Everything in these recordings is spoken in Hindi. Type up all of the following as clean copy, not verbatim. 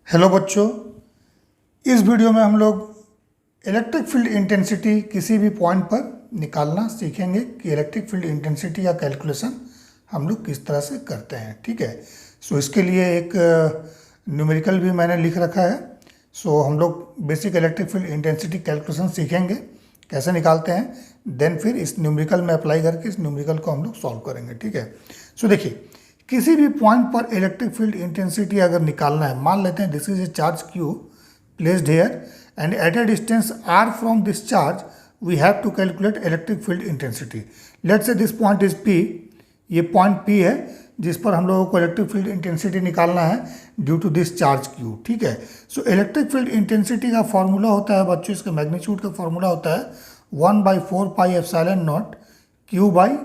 हेलो बच्चों, इस वीडियो में हम लोग इलेक्ट्रिक फील्ड इंटेंसिटी किसी भी पॉइंट पर निकालना सीखेंगे कि इलेक्ट्रिक फील्ड इंटेंसिटी का कैलकुलेशन हम लोग किस तरह से करते हैं। ठीक है। सो इसके लिए एक न्यूमेरिकल भी मैंने लिख रखा है। सो हम लोग basic electric field intensity calculation सीखेंगे कैसे निकालते हैं, देन फिर इस न्यूमेरिकल में अप्लाई करके इस न्यूमेरिकल को हम लोग सॉल्व करेंगे। ठीक है। सो देखिए, किसी भी पॉइंट पर इलेक्ट्रिक फील्ड इंटेंसिटी अगर निकालना है, मान लेते हैं this is a charge Q placed here and at a distance R from this charge we have to calculate electric field intensity. Let's say this point is P, ये पॉइंट पी है जिस पर हम लोगों को इलेक्ट्रिक फील्ड इंटेंसिटी निकालना है due to this charge Q. ठीक है। सो इलेक्ट्रिक फील्ड इंटेंसिटी का फॉर्मूला होता है बच्चों, इसका मैग्नीट्यूड का फॉर्मूला होता है 1/4 pi epsilon naught Q by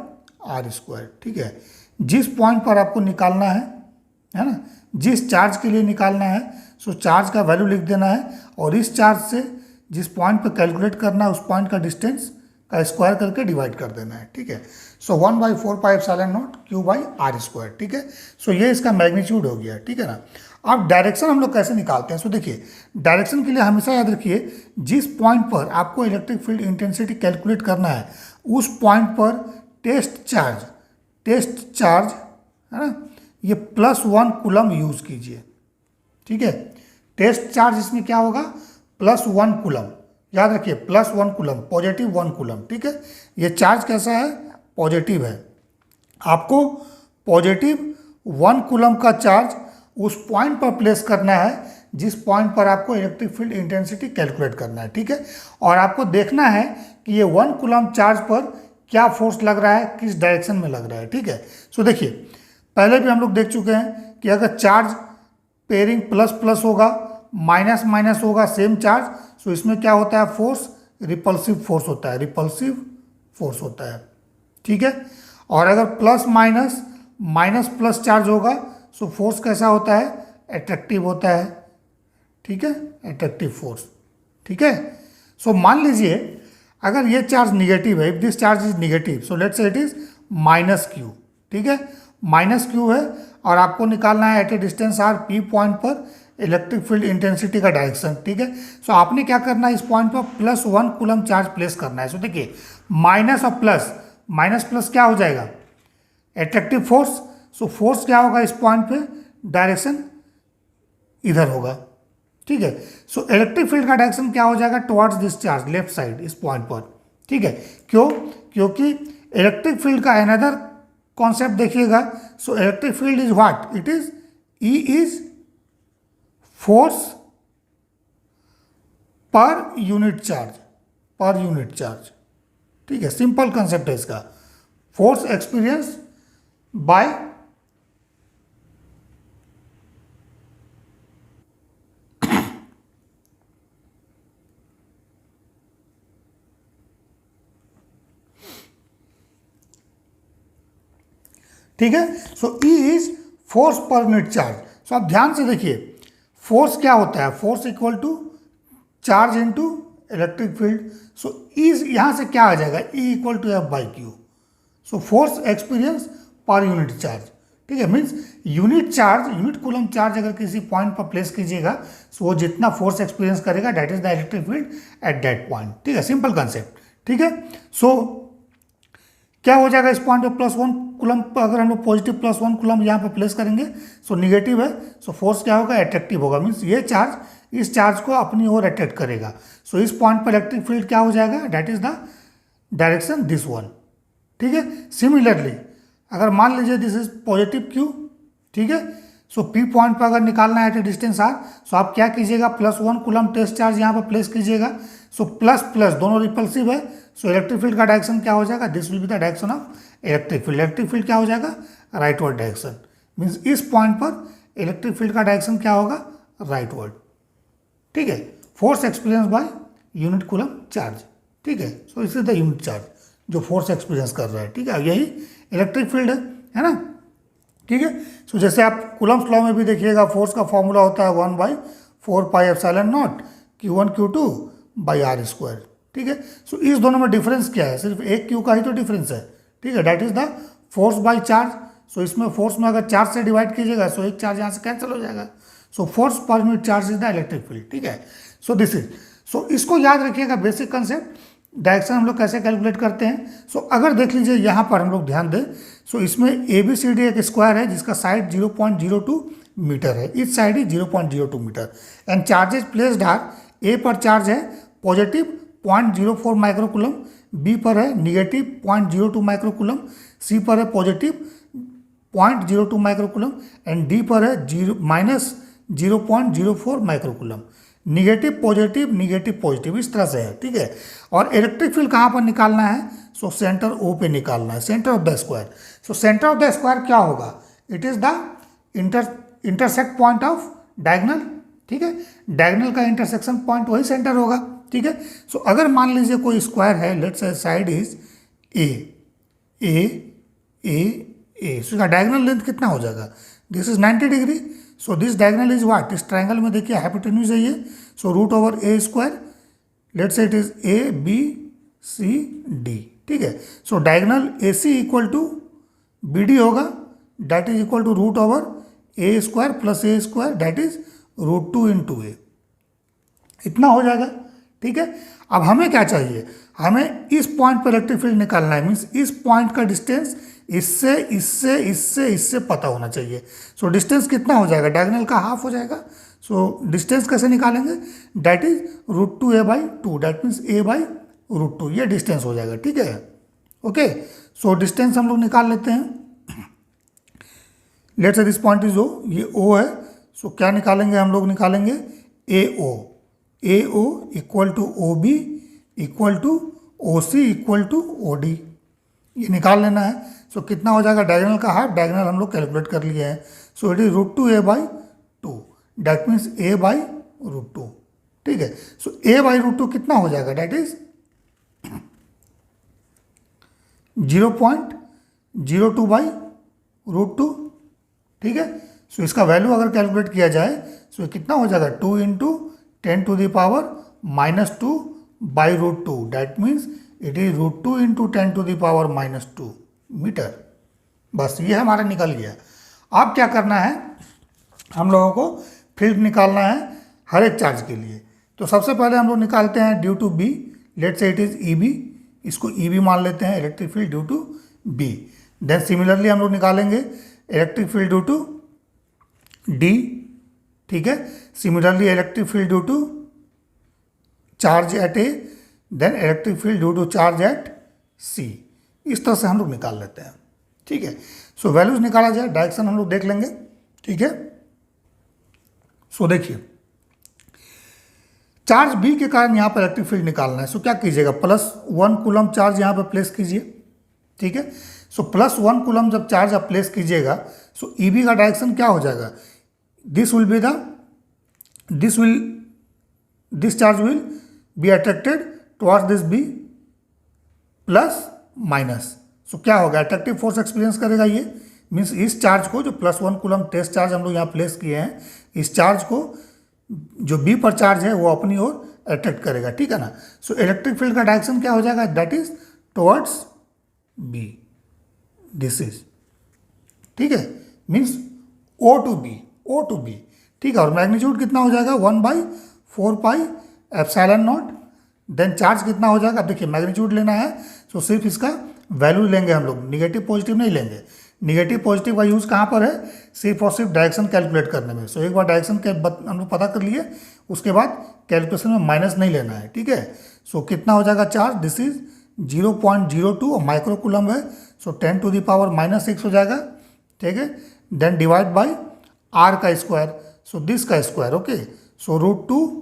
R square. ठीक है। जिस पॉइंट पर आपको निकालना है ना, जिस चार्ज के लिए निकालना है, सो चार्ज का वैल्यू लिख देना है और इस चार्ज से जिस पॉइंट पर कैलकुलेट करना है उस पॉइंट का डिस्टेंस का स्क्वायर करके डिवाइड कर देना है। ठीक है। So 1/4 pi epsilon naught Q by R square. ठीक है। सो ये इसका मैग्नीट्यूड हो गया। ठीक है ना। अब डायरेक्शन हम लोग कैसे निकालते हैं? सो देखिए, डायरेक्शन के लिए हमेशा याद रखिए, जिस पॉइंट पर आपको इलेक्ट्रिक फील्ड इंटेंसिटी कैलकुलेट करना है उस पॉइंट पर टेस्ट चार्ज है ना, ये +1 कूलम यूज कीजिए। ठीक है। टेस्ट चार्ज इसमें क्या होगा? +1 कूलम। याद रखिए, +1 कूलम, पॉजिटिव 1 कूलम। ठीक है। ये चार्ज कैसा है? पॉजिटिव है। आपको पॉजिटिव 1 कूलम का चार्ज उस पॉइंट पर प्लेस करना है जिस पॉइंट पर आपको इलेक्ट्रिक फील्ड इंटेंसिटी कैलकुलेट करना है। ठीक है। और आपको देखना है कि ये 1 कूलम चार्ज पर क्या फोर्स लग रहा है, किस डायरेक्शन में लग रहा है। ठीक है। सो देखिए, पहले भी हम लोग देख चुके हैं कि अगर चार्ज पेयरिंग प्लस प्लस होगा, माइनस माइनस होगा, सेम चार्ज, सो इसमें क्या होता है? फोर्स रिपल्सिव फोर्स होता है, रिपल्सिव फोर्स होता है। ठीक है। और अगर plus minus minus plus charge होगा, सो फोर्स कैसा होता है? अट्रैक्टिव होता है। ठीक है, अट्रैक्टिव फोर्स। ठीक है। सो मान लीजिए अगर ये चार्ज निगेटिव है, if this charge is negative, so let's say it is -q। ठीक है, -q है और आपको निकालना है at a distance R P point पर इलेक्ट्रिक फील्ड इंटेंसिटी का डायरेक्शन। ठीक है। सो आपने क्या करना है? इस पॉइंट पर +1 कूलम चार्ज प्लेस करना है। सो देखिए, माइनस और प्लस, माइनस प्लस क्या हो जाएगा? Attractive force. सो फोर्स क्या होगा इस पॉइंट पे? डायरेक्शन इधर होगा। ठीक है। सो इलेक्ट्रिक फील्ड का डायरेक्शन क्या हो जाएगा? Towards this charge, left side, इस पॉइंट पर। ठीक है। क्यों? क्योंकि इलेक्ट्रिक फील्ड का अनदर कॉन्सेप्ट देखिएगा। सो electric field is what? It is E is force per unit charge, पर यूनिट चार्ज। ठीक है, सिंपल कंसेप्ट है इसका। फोर्स एक्सपीरियंस बाय ठीक है। So E is force per unit charge. So आप ध्यान से देखिए, फोर्स क्या होता है? Force equal to charge into electric field. So E यहां से क्या आ जाएगा? E equal to F/Q। So force experience per unit charge. ठीक है, means unit charge, unit coulomb charge अगर किसी पॉइंट पर प्लेस कीजिएगा, सो वो जितना फोर्स एक्सपीरियंस करेगा that is the electric field at that point. ठीक है, सिंपल कंसेप्ट। ठीक है। सो क्या हो जाएगा इस पॉइंट पे? +1 कूलम, अगर हम लोग पॉजिटिव +1 कूलम यहाँ पे प्लेस करेंगे, सो निगेटिव है, सो फोर्स क्या होगा? अट्रैक्टिव होगा। मीन्स ये चार्ज इस चार्ज को अपनी ओर अट्रैक्ट करेगा। सो इस पॉइंट पर इलेक्ट्रिक फील्ड क्या हो जाएगा? That is the direction this one. ठीक है। सिमिलरली अगर मान लीजिए दिस इज पॉजिटिव Q, ठीक है, सो P पॉइंट पर अगर निकालना है एट ए डिस्टेंस R, सो आप क्या कीजिएगा? +1 कूलम टेस्ट चार्ज यहाँ पर प्लेस कीजिएगा। सो प्लस प्लस दोनों रिपल्सिव है, सो इलेक्ट्रिक फील्ड का डायरेक्शन क्या हो जाएगा? This will be the direction of electric field. Electric field क्या हो जाएगा? Rightward direction. मीन्स इस पॉइंट पर इलेक्ट्रिक फील्ड का डायरेक्शन क्या होगा? राइटवर्ड। ठीक है। Force experience by unit coulomb charge. ठीक है। सो इस इज द यूनिट चार्ज जो फोर्स एक्सपीरियंस कर रहा है। ठीक है, यही इलेक्ट्रिक फील्ड है ना। ठीक है। सो जैसे आप कूलम्स लॉ में भी देखिएगा, फोर्स का फॉर्मूला होता है 1/4 pi epsilon naught Q1 Q2 by R square. ठीक है। सो इस दोनों में डिफरेंस क्या है? सिर्फ एक Q का ही तो डिफरेंस है। ठीक है, that is the force by charge. So इसमें फोर्स में अगर चार्ज से डिवाइड कीजिएगा, सो एक चार्ज यहाँ से कैंसिल हो जाएगा। So force per unit charge is the electric field, ठीक है। सो दिस इज, सो इसको याद रखिएगा बेसिक कंसेप्ट। डायरेक्शन हम लोग कैसे कैलकुलेट करते हैं। सो अगर देख लीजिए यहाँ पर हम लोग ध्यान दें, सो इसमें ABCD एक स्क्वायर है जिसका साइड 0.02 मीटर है, इस साइड ही 0.02 metre, and charges placed are, A पर चार्ज है पॉजिटिव 0.04 माइक्रोकूलम, बी पर है निगेटिव 0.02 माइक्रोकूलम, सी पर है पॉजिटिव 0.02 माइक्रोकूलम, एंड डी पर है -0.04 माइक्रोकूलम। निगेटिव पॉजिटिव इस तरह से है, ठीक है। और इलेक्ट्रिक फील्ड कहाँ पर निकालना है, सो सेंटर O पे निकालना है, centre of the square. So centre of the square क्या होगा, it is the intersect point of diagonal, ठीक है। डायगोनल का इंटरसेक्शन पॉइंट वही सेंटर होगा, ठीक है। सो अगर मान लीजिए कोई स्क्वायर है, let's say side is a, सो इसका डायगोनल लेंथ कितना हो जाएगा, this is 90 degree. So this diagonal is what, इस ट्रायंगल में देखिए हाइपोटेन्यूज है ये, so √A², let's say it is ABCD, ठीक है। So diagonal AC equal to BD होगा, that is equal to √A² plus A² that is √2 × A, इतना हो जाएगा, ठीक है। अब हमें क्या चाहिए, हमें इस पॉइंट पर इलेक्ट्रिक फील्ड निकालना है, मीन्स इस पॉइंट का डिस्टेंस इससे पता होना चाहिए। सो डिस्टेंस कितना हो जाएगा, डायगोनल का हाफ हो जाएगा। सो डिस्टेंस कैसे निकालेंगे, that is √2A/2, that means A/√2, ये डिस्टेंस हो जाएगा, ठीक है। ओके, सो डिस्टेंस हम लोग निकाल लेते हैं। Let's say this point is O, ये O है। सो क्या निकालेंगे, हम लोग निकालेंगे AO equal to OB equal to OC equal to OD, ये निकाल लेना है। सो कितना हो जाएगा, डायगोनल का हाफ, डायगोनल हम लोग कैलकुलेट कर लिए हैं। So it is √2A/2, that means A/√2, ठीक है। सो A/√2 कितना हो जाएगा, दैट इज 0.02/√2, ठीक है। सो इसका वैल्यू अगर कैलकुलेट किया जाए, सो कितना हो जाएगा, 2 × 10⁻²/√2, that means it is √2 × 10⁻² metre. बस ये हमारा निकल गया। अब क्या करना है, हम लोगों को फील्ड निकालना है हर एक चार्ज के लिए। तो सबसे पहले हम लोग निकालते हैं due to B, let say it is EB, इसको EB मान लेते हैं, electric field due to B। Then similarly हम लोग निकालेंगे electric field due to D, ठीक है। Similarly electric field due to charge at A, then electric field due to charge at C। इस तरह से हम लोग निकाल लेते हैं, ठीक है। सो वैल्यूज निकाला जाए, डायरेक्शन हम लोग देख लेंगे, ठीक है। सो देखिए, चार्ज B के कारण यहाँ पर इलेक्ट्रिक फील्ड निकालना है। सो क्या कीजिएगा, +1 कूलम चार्ज यहाँ पर प्लेस कीजिए, ठीक है। सो +1 कूलम जब चार्ज आप प्लेस कीजिएगा, सो EB का डायरेक्शन क्या हो जाएगा, this charge will be attracted towards this B +-। सो क्या होगा, अट्रैक्टिव फोर्स एक्सपीरियंस करेगा ये, मीन्स इस चार्ज को, जो +1 कूलम टेस्ट चार्ज हम लोग यहाँ प्लेस किए हैं, इस चार्ज को जो B पर चार्ज है वो अपनी ओर अट्रैक्ट करेगा, ठीक है ना। सो इलेक्ट्रिक फील्ड का डायरेक्शन क्या हो जाएगा, that is towards B, this is, ठीक है, मीन्स O to B, ठीक है। और मैग्नीट्यूड कितना हो जाएगा, 1/4πε0। देन चार्ज कितना हो जाएगा, देखिए मैग्नीट्यूड लेना है, तो सिर्फ इसका वैल्यू लेंगे हम लोग, निगेटिव पॉजिटिव नहीं लेंगे। निगेटिव पॉजिटिव का यूज़ कहाँ पर है, सिर्फ और सिर्फ डायरेक्शन कैलकुलेट करने में। सो एक बार डायरेक्शन हम लोग पता कर लिए, उसके बाद कैलकुलेशन में माइनस नहीं लेना है, ठीक है। सो कितना हो जाएगा चार्ज, दिस इज 0.02 और माइक्रोकूलम है, सो 10⁻⁻6 हो जाएगा, ठीक है। देन डिवाइड बाई R का स्क्वायर, सो दिस का स्क्वायर, ओके। सो √2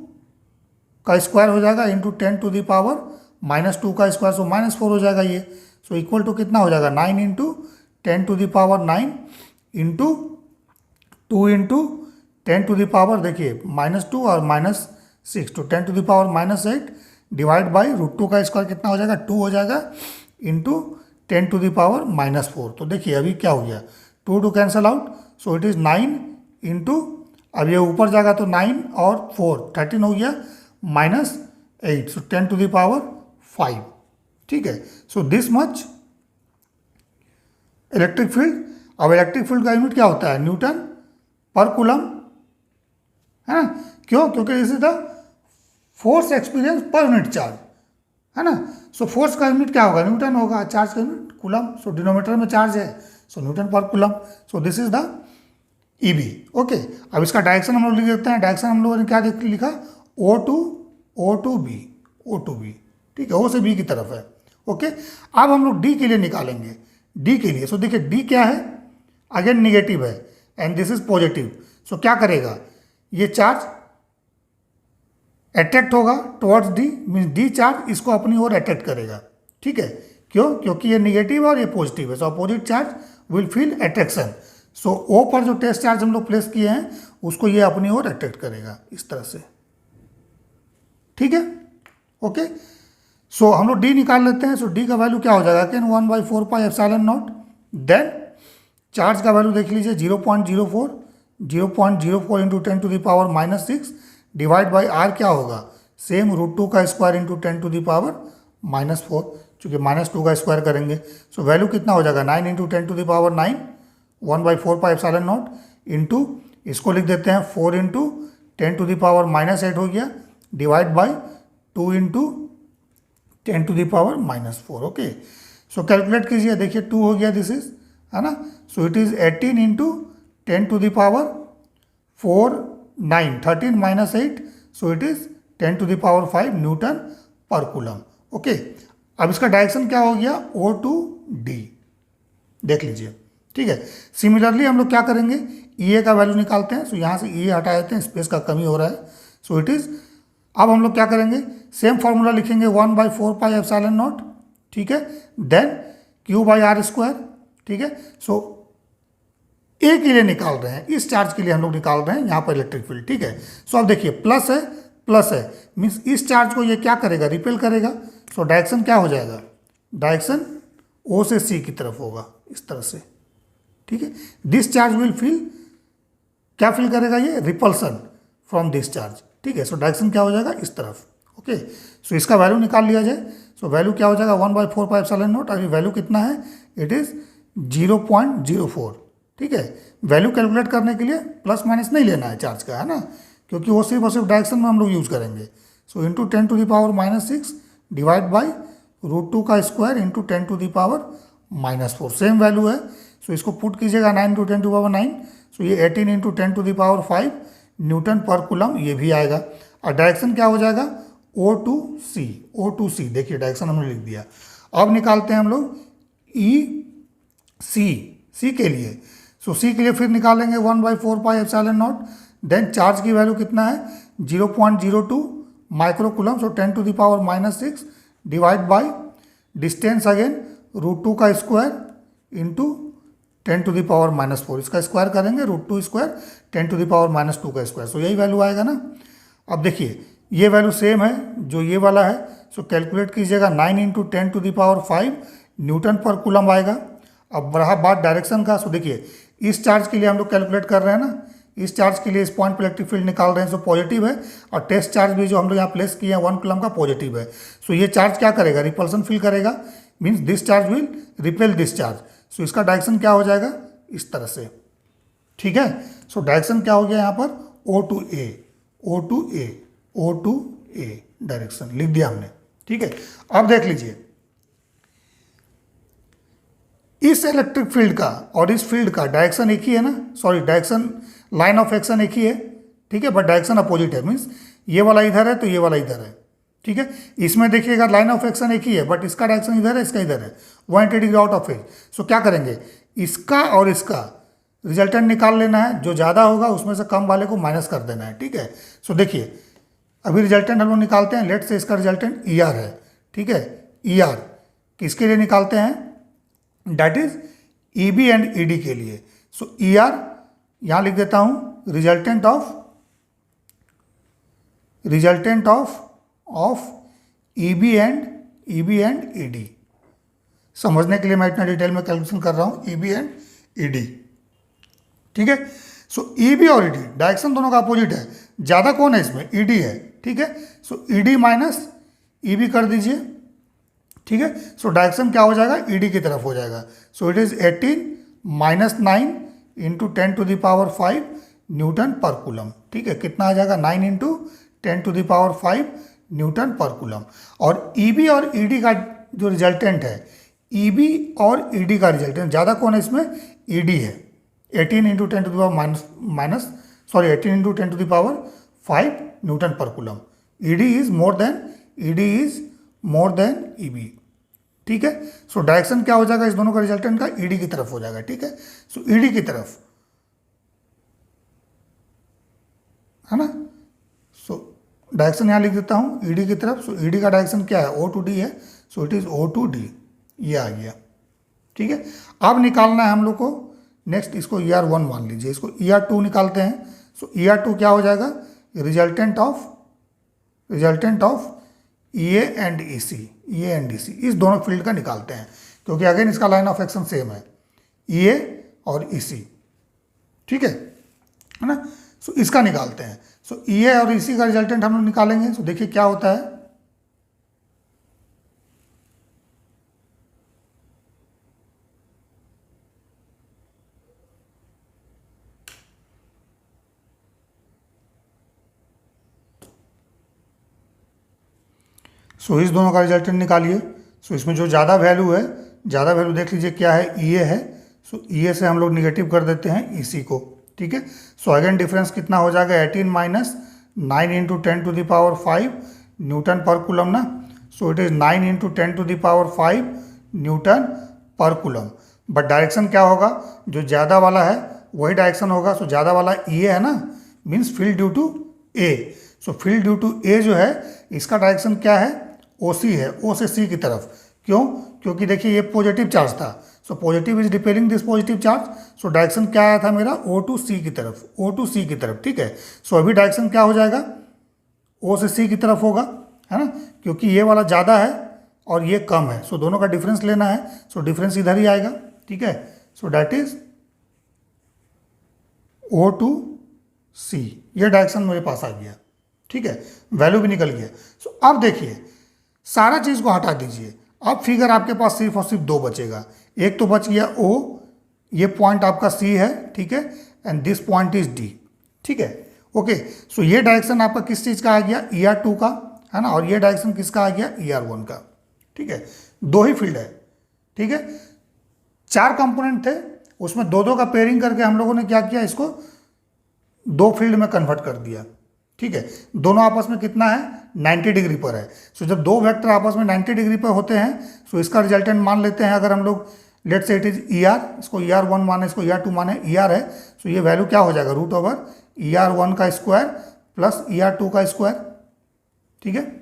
का स्क्वायर हो जाएगा इंटू 10⁻⁻2 का स्क्वायर, सो -4 हो जाएगा ये। सो इक्वल टू कितना हो जाएगा, 9 × 10⁻9 इंटू 2 × 10⁻, देखिए -2 और -6, तो 10⁻⁻8 डिवाइड बाई √2 का स्क्वायर कितना हो जाएगा, 2 हो जाएगा, इंटू 10⁻⁻4। तो देखिए अभी क्या हो गया, 2 cancel out, so it is 9 into, अब ये ऊपर जाएगा तो 9 और 4 13 हो गया, -8, सो 10⁻5, ठीक है। So this much electric field. अब इलेक्ट्रिक फील्ड का यूनिट क्या होता है, न्यूटन पर कूलम, है ना। क्यों? क्योंकि this is the force experience per unit charge, है ना। सो फोर्स का यूनिट क्या होगा? न्यूटन होगा, चार्ज का यूनिट कूलम। सो डिनोमीटर में चार्ज है, सो Newton per coulomb. So this is the EB. Okay, अब इसका डायरेक्शन हम लोग लिख देते हैं। डायरेक्शन हम लोगों ने क्या लिखा? ओ टू बी, ठीक है, ओ से बी की तरफ है। ओके, अब हम लोग डी के लिए निकालेंगे। डी के लिए, सो देखिए डी क्या है? अगेन निगेटिव है एंड दिस इज पॉजिटिव। सो क्या करेगा? ये चार्ज अट्रैक्ट होगा towards D, means D charge इसको अपनी ओर अट्रैक्ट करेगा, ठीक है। क्यों? क्योंकि ये निगेटिव और ये पॉजिटिव है, so opposite charge will feel attraction. So O पर जो टेस्ट चार्ज हम लोग प्लेस किए हैं उसको ये अपनी ओर अट्रैक्ट करेगा इस तरह से, ठीक है। ओके, सो हम लोग डी निकाल लेते हैं। सो डी का वैल्यू क्या हो जाएगा? कैन 1/4 pi epsilon naught. Then charge का वैल्यू देख लीजिए 0.04 इंटू 10⁻⁻6 डिवाइड बाई आर क्या होगा? सेम √2 का स्क्वायर इंटू 10⁻⁻4, चूँकि -2 का स्क्वायर करेंगे। सो वैल्यू कितना हो जाएगा? 9 into 10⁻9 1/4 pi epsilon not into इसको लिख देते हैं 4 इंटू 10⁻⁻8 हो गया divide by 2 into 10⁻⁻4। Okay, so calculate कीजिए, देखिए 2 हो गया, दिस इज, है ना। So it is 18 into 10⁻4 9 13 minus 8, so it is 10⁵ Newton per coulomb. Okay, अब इसका डायरेक्शन क्या हो गया? O टू D, देख लीजिए, ठीक है। सिमिलरली हम लोग क्या करेंगे? EA का वैल्यू निकालते हैं। सो यहाँ से EA हटा देते हैं, स्पेस का कमी हो रहा है। सो इट इज, अब हम लोग क्या करेंगे? सेम फॉर्मूला लिखेंगे 1/4 पाई एप्सिलॉन नॉट, ठीक है। देन Q/r², ठीक है। सो ए के लिए निकाल रहे हैं, इस चार्ज के लिए हम लोग निकाल रहे हैं यहाँ पर इलेक्ट्रिक फील्ड, ठीक है। सो अब देखिए प्लस है मीन्स इस चार्ज को ये क्या करेगा? रिपेल करेगा। सो डायरेक्शन क्या हो जाएगा? डायरेक्शन ओ से सी की तरफ होगा इस तरह से, ठीक है। दिस चार्ज विल फील, क्या फील करेगा? ये रिपल्सन फ्रॉम दिस चार्ज, ठीक है। सो डायरेक्शन क्या हो जाएगा? इस तरफ। ओके, सो इसका वैल्यू निकाल लिया जाए। सो वैल्यू क्या हो जाएगा? 1/4 पाई एप्सिलॉन नॉट। अभी वैल्यू कितना है? इट इज 0.04, ठीक है। वैल्यू कैलकुलेट करने के लिए प्लस माइनस नहीं लेना है चार्ज का, है ना, क्योंकि वो सिर्फ और सिर्फ डायरेक्शन में हम लोग यूज़ करेंगे। सो इंटू 10⁻⁻6 डिवाइड बाई √2 का स्क्वायर इंटू 10⁻⁻4, सेम वैल्यू है। सो इसको पुट कीजिएगा 9 इंटू 10⁻9, सो ये 18 इंटू 10⁵ न्यूटन पर कूलम ये भी आएगा। और डायरेक्शन क्या हो जाएगा? O टू C, देखिए डायरेक्शन हमने लिख दिया। अब निकालते हैं हम लोग सी के लिए। सो सी के लिए फिर निकालेंगे 1/4 pi epsilon naught. Then charge की वैल्यू कितना है? 0.02 micro coulomb, so 10⁻⁻6 divide by distance again √2 का स्क्वायर इंटू 10⁻⁻4, इसका स्क्वायर करेंगे √2 स्क्वायर 10⁻⁻2 का स्क्वायर। सो यही वैल्यू आएगा ना। अब देखिए ये वैल्यू सेम है जो ये वाला है। सो कैलकुलेट कीजिएगा 9 इंटू 10⁵ न्यूटन पर कूलम आएगा। अब रहा बात डायरेक्शन का। सो देखिए इस चार्ज के लिए हम लोग कैलकुलेट कर रहे हैं ना, इस चार्ज के लिए इस पॉइंट पर इलेक्ट्रिक फील्ड निकाल रहे हैं। सो पॉजिटिव है और टेस्ट चार्ज भी जो हम लोग यहाँ प्लेस किए हैं 1 कूलम का पॉजिटिव है। सो ये चार्ज क्या करेगा? रिपल्सन फील करेगा, means this charge will repel this charge. So इसका डायरेक्शन क्या हो जाएगा? इस तरह से, ठीक है। सो डायरेक्शन क्या हो गया यहाँ पर? O टू A डायरेक्शन लिख दिया हमने, ठीक है। अब देख लीजिए इस इलेक्ट्रिक फील्ड का और इस फील्ड का डायरेक्शन एक ही है ना, sorry direction, line of action एक ही है, ठीक है, बट डायरेक्शन अपोजिट है। मीन्स ये वाला इधर है तो ये वाला इधर है, ठीक है। इसमें देखिएगा लाइन ऑफ एक्शन एक ही है बट इसका डायरेक्शन इधर है, इसका इधर है, 180 डिग्री आउट ऑफ फेज। सो क्या करेंगे? इसका और इसका रिजल्टेंट निकाल लेना है, जो ज़्यादा होगा उसमें से कम वाले को माइनस कर देना है, ठीक है। सो देखिए अभी रिजल्टेंट हम लोग निकालते हैं। लेट से इसका रिजल्टेंट ER है, ठीक है। ER किसके लिए निकालते हैं? That is EB and ED के लिए। सो ER यहाँ लिख देता हूँ, resultant of EB and ED। समझने के लिए मैं इतना डिटेल में कैलकुलेशन कर रहा हूँ, EB एंड ED, ठीक है। सो EB और ED डायरेक्शन दोनों का अपोजिट है, ज़्यादा कौन है इसमें? ED है, ठीक है। सो ED माइनस EB कर दीजिए, ठीक है। सो डायरेक्शन क्या हो जाएगा? ED की तरफ हो जाएगा। So it is 18 - 9 into 10⁵ Newton per coulomb. ठीक है, कितना आ जाएगा 9 इंटू 10⁵ न्यूटन पर कूलम। और ईबी और ईडी का जो रिजल्टेंट है, ईबी और ईडी का रिजल्टेंट ज़्यादा कौन है इसमें? ईडी है। 18 into 10⁻5 Newton per coulomb. ED is more than EB. ठीक है, सो डायरेक्शन क्या हो जाएगा इस दोनों का रिजल्टेंट का? ईडी की तरफ हो जाएगा। ठीक है, सो ईडी की तरफ, है ना। सो डायरेक्शन यहाँ लिख देता हूँ ईडी की तरफ। सो ईडी का डायरेक्शन क्या है? O to D है। So it is O to D, ये आ गया। ठीक है, अब निकालना है हम लोग को नेक्स्ट, इसको ER1 मान लीजिए, इसको ER2 निकालते हैं। सो ER2 क्या हो जाएगा? Resultant of EA and EC, इस दोनों फील्ड का निकालते हैं, क्योंकि अगेन इसका लाइन ऑफ एक्शन सेम है, EA और EC। ठीक है ना। सो इसका निकालते हैं। सो EA और EC का रिजल्टेंट हम लोग निकालेंगे। सो देखिए क्या होता है। सो इस दोनों का रिजल्टेंट निकालिए। सो इसमें जो ज़्यादा वैल्यू है, ज़्यादा वैल्यू देख लीजिए क्या है? EA है। सो EA से हम लोग निगेटिव कर देते हैं EC को। ठीक है, सो अगेन डिफरेंस कितना हो जाएगा? 18 minus 9 into 10⁵ Newton per coulomb ना। So it is 9 into 10⁵ Newton per coulomb. But direction क्या होगा? जो ज़्यादा वाला है वही डायरेक्शन होगा। सो ज़्यादा वाला EA है ना, means field due to A। So field due to A जो है, इसका डायरेक्शन क्या है? OC है, O से C की तरफ। क्यों? क्योंकि देखिए ये पॉजिटिव चार्ज था। So positive is repelling this positive charge. So direction क्या आया था मेरा? O to C की तरफ, O to C की तरफ। ठीक है, सो अभी डायरेक्शन क्या हो जाएगा? O से C की तरफ होगा, है ना, क्योंकि ये वाला ज़्यादा है और ये कम है। सो दोनों का डिफरेंस लेना है। सो डिफरेंस इधर ही आएगा। ठीक है, so that is O to C, ये डायरेक्शन मेरे पास आ गया। ठीक है, वैल्यू भी निकल गया। सो अब देखिए, सारा चीज़ को हटा दीजिए। अब फिगर आपके पास सिर्फ और सिर्फ दो बचेगा। एक तो बच गया O, ये पॉइंट आपका C है। ठीक है, and this point is D। ठीक है, ओके। सो ये डायरेक्शन आपका किस चीज़ का आ गया? ER2 का, है ना, और ये डायरेक्शन किसका आ गया? ER1 का। ठीक है, दो ही फील्ड है। ठीक है, 4 कंपोनेंट थे, उसमें दो दो का पेयरिंग करके हम लोगों ने क्या किया? इसको दो फील्ड में कन्वर्ट कर दिया। ठीक है, दोनों आपस में कितना है? 90 डिग्री पर है। सो जब दो वेक्टर आपस में 90 डिग्री पर होते हैं, सो इसका रिजल्टेंट मान लेते हैं। अगर हम लोग late say it is ER, इसको ER1 माने, इसको ER2 माने, ER है। सो ये वैल्यू क्या हो जाएगा? √ER1 का स्क्वायर प्लस ER2 का स्क्वायर। ठीक है,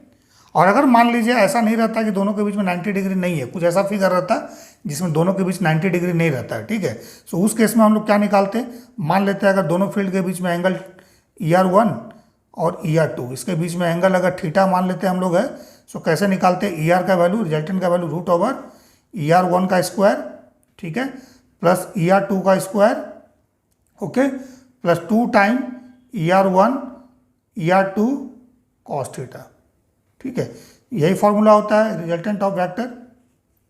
और अगर मान लीजिए ऐसा नहीं रहता कि दोनों के बीच में 90 डिग्री नहीं है, कुछ ऐसा फिगर रहता है जिसमें दोनों के बीच 90 डिग्री नहीं रहता है। ठीक है, सो उस केस में हम लोग क्या निकालते हैं? मान लेते हैं अगर दोनों फील्ड के बीच में एंगल ER1 और ER2, इसके बीच में एंगल अगर थीटा मान लेते हैं हम लोग है। सो कैसे निकालते हैं? ER का वैल्यू, रिजल्टेंट का वैल्यू √ER1 का स्क्वायर, ठीक है, प्लस ER2 का square, okay, plus 2 time ER1 ER2 cos theta. ठीक है, यही फॉर्मूला होता है रिजल्टेंट ऑफ वेक्टर।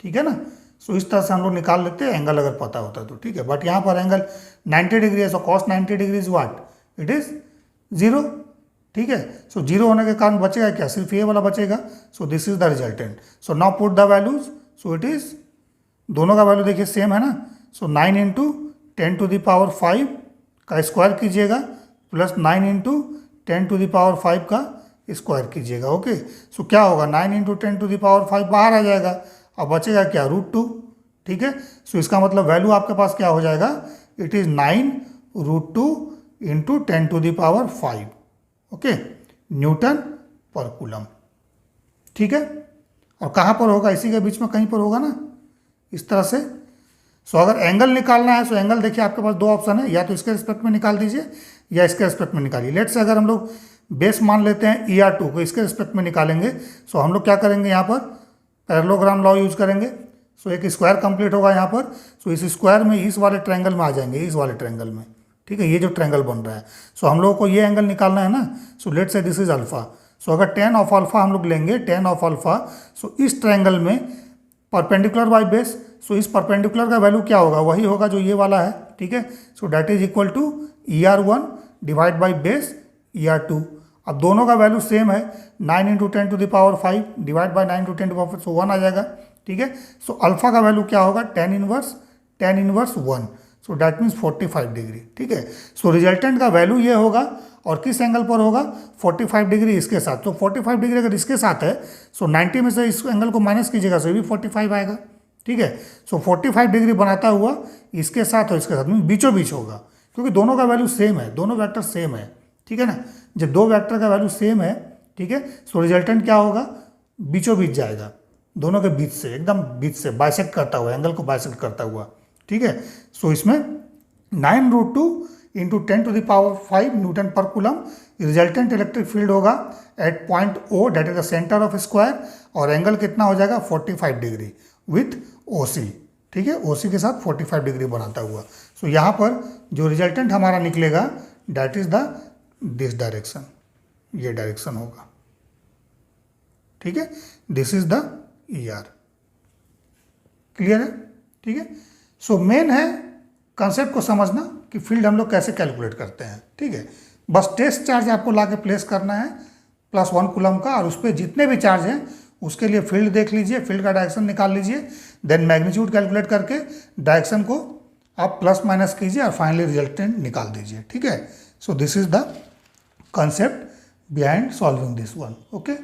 ठीक है ना। सो इस तरह से हम लोग निकाल लेते हैं एंगल अगर पता होता है तो। ठीक है, बट यहाँ पर एंगल 90 डिग्री है। So cos 90 degree is what? It is 0। ठीक है, सो 0 होने के कारण बचेगा क्या? सिर्फ ये वाला बचेगा। So this is the resultant. So now put the values. So it is, दोनों का वैल्यू देखिए सेम है ना। सो 9 इंटू 10⁵ का स्क्वायर कीजिएगा प्लस 9 इंटू 10⁵ का स्क्वायर कीजिएगा। ओके, सो क्या होगा? 9 इंटू 10⁵ बाहर आ जाएगा। अब बचेगा क्या? √2। ठीक है, सो इसका मतलब वैल्यू आपके पास क्या हो जाएगा? It is 9 √2 into 10⁵। Okay, Newton per coulomb. ठीक है, और कहाँ पर होगा? इसी के बीच में कहीं पर होगा ना, इस तरह से। सो अगर एंगल निकालना है, सो एंगल देखिए आपके पास दो ऑप्शन है, या तो इसके रिस्पेक्ट में निकाल दीजिए या इसके रिस्पेक्ट में निकालिए। लेट से अगर हम लोग बेस मान लेते हैं ER2 को, इसके रिस्पेक्ट में निकालेंगे। सो हम लोग क्या करेंगे? यहाँ पर पैरेललोग्राम लॉ यूज करेंगे। सो एक स्क्वायर कंप्लीट होगा यहाँ पर। सो इस स्क्वायर में इस वाले ट्रायंगल में आ जाएंगे, इस वाले ट्रायंगल में। ठीक है, ये जो ट्रायंगल बन रहा है। सो हम लोगों को ये एंगल निकालना है ना। सो लेट से दिस इज अल्फा। सो अगर tan ऑफ अल्फा हम लोग लेंगे, tan ऑफ अल्फा, सो इस ट्रायंगल में परपेंडिकुलर बाय बेस, सो इस परपेंडिकुलर का वैल्यू क्या होगा? वही होगा जो ये वाला है। ठीक है, so that is equal to ER1 divide by base ER2। अब दोनों का वैल्यू सेम है, 9 into 10 to the power 5 divide by 9 to 10 to power 5, so 1 आ जाएगा। ठीक है, सो अल्फा का वैल्यू क्या होगा, tan inverse 1, so that means 45 degree. ठीक है, सो रिजल्टेंट का वैल्यू ये होगा और किस एंगल पर होगा, 45 डिग्री इसके साथ। तो 45 डिग्री अगर इसके साथ है, सो 90 में से इस एंगल को माइनस कीजिएगा, सो ये भी 45 आएगा। ठीक है, सो 45 डिग्री बनाता हुआ इसके साथ और इसके साथ में बीचों बीच होगा, क्योंकि दोनों का वैल्यू सेम है, दोनों वेक्टर सेम है। ठीक है ना, जब दो वेक्टर का वैल्यू सेम है, ठीक है, सो रिजल्टेंट क्या होगा, बीचों बीच जाएगा, दोनों के बीच से, एकदम बीच से बाइसेक्ट करता हुआ, एंगल को बाइसेक्ट करता हुआ। ठीक है, सो इसमें 9√2 into 10 to the power 5 newton per coulomb resultant electric field होगा at point O, that is the centre of square, और एंगल कितना हो जाएगा 45 डिग्री विथ OC। ठीक है, OC के साथ 45 डिग्री बनाता हुआ। सो यहाँ पर जो रिजल्टेंट हमारा निकलेगा that is the this direction, ये डायरेक्शन होगा। ठीक है, this is the ER। Clear है? ठीक है, सो मेन है कंसेप्ट को समझना कि फील्ड हम लोग कैसे कैलकुलेट करते हैं। ठीक है, बस टेस्ट चार्ज आपको ला के प्लेस करना है +1 कूलम का, और उस पर जितने भी चार्ज हैं उसके लिए फील्ड देख लीजिए, फील्ड का डायरेक्शन निकाल लीजिए, देन मैग्नीट्यूड कैलकुलेट करके डायरेक्शन को आप प्लस माइनस कीजिए और फाइनली रिजल्टेंट निकाल दीजिए। ठीक है, so this is the concept behind solving this one. Okay.